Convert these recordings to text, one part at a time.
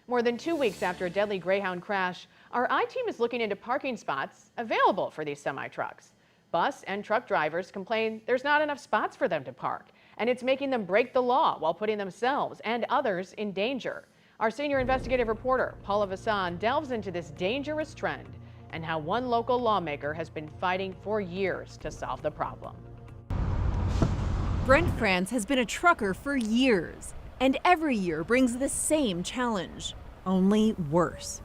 More than 2 weeks after a deadly Greyhound crash, our I-team is looking into parking spots available for these semi-trucks. Bus and truck drivers complain there's not enough spots for them to park, and it's making them break the law while putting themselves and others in danger. Our senior investigative reporter, Paula Vassan, delves into this dangerous trend and how one local lawmaker has been fighting for years to solve the problem. Brent France has been a trucker for years, and every year brings the same challenge, only worse.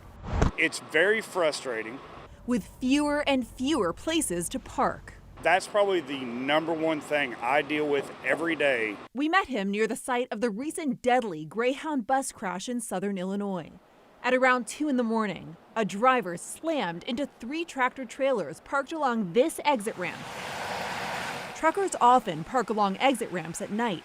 It's very frustrating. With fewer and fewer places to park. That's probably the #1 thing I deal with every day. We met him near the site of the recent deadly Greyhound bus crash in southern Illinois. At around 2 in the morning, a driver slammed into 3 tractor trailers parked along this exit ramp. Truckers often park along exit ramps at night.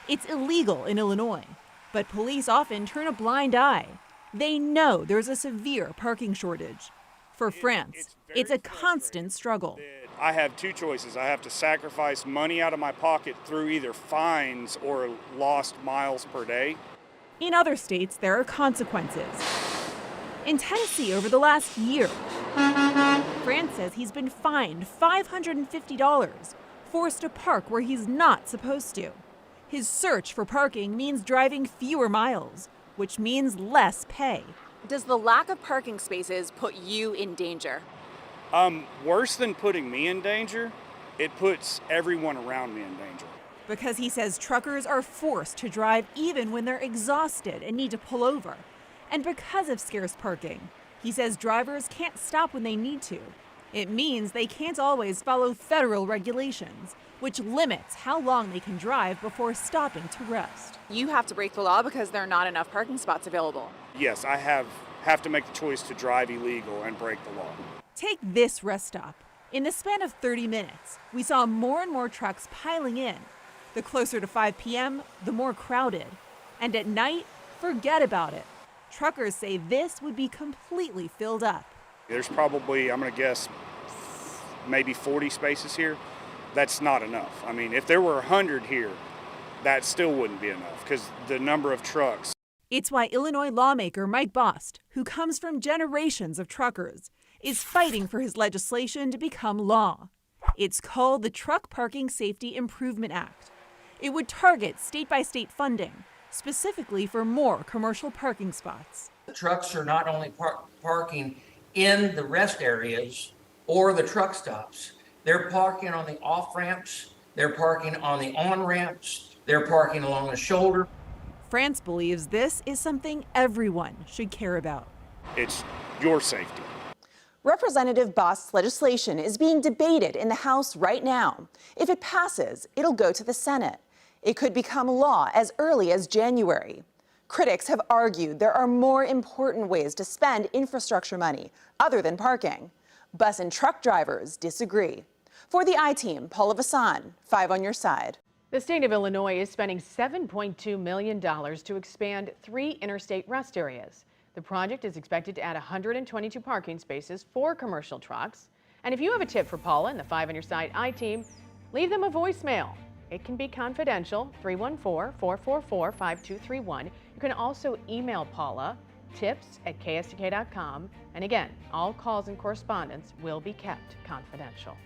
It's illegal in Illinois, but police often turn a blind eye. They know there's a severe parking shortage. For France, it's a constant struggle. I have 2 choices. I have to sacrifice money out of my pocket through either fines or lost miles per day. In other states, there are consequences. In Tennessee, over the last year, France says he's been fined $550, forced to park where he's not supposed to. His search for parking means driving fewer miles, which means less pay. Does the lack of parking spaces put you in danger? Worse than putting me in danger, it puts everyone around me in danger. Because he says truckers are forced to drive even when they're exhausted and need to pull over. And because of scarce parking, he says drivers can't stop when they need to. It means they can't always follow federal regulations, which limits how long they can drive before stopping to rest. You have to break the law because there are not enough parking spots available. Yes, I have to make the choice to drive illegal and break the law. Take this rest stop. In the span of 30 minutes, we saw more and more trucks piling in. The closer to 5 p.m., the more crowded. And at night, forget about it. Truckers say this would be completely filled up. There's probably, I'm going to guess, maybe 40 spaces here. That's not enough. I mean, if there were 100 here, that still wouldn't be enough because the number of trucks. It's why Illinois lawmaker Mike Bost, who comes from generations of truckers, is fighting for his legislation to become law. It's called the Truck Parking Safety Improvement Act. It would target state-by-state funding, specifically for more commercial parking spots. The trucks are not only parking in the rest areas or the truck stops. They're parking on the off-ramps, they're parking on the on-ramps, they're parking along the shoulder. France believes this is something everyone should care about. It's your safety. Representative Bost's legislation is being debated in the House right now. If it passes, it'll go to the Senate. It could become law as early as January. Critics have argued there are more important ways to spend infrastructure money other than parking. Bus and truck drivers disagree. For the I-Team, Paula Vassan, 5 on your side. The state of Illinois is spending $7.2 million to expand 3 interstate rest areas. The project is expected to add 122 parking spaces for commercial trucks. And if you have a tip for Paula and the 5 on your side I-Team, leave them a voicemail. It can be confidential, 314-444-5231. You can also email Paula, tips@ksdk.com. And again, all calls and correspondence will be kept confidential.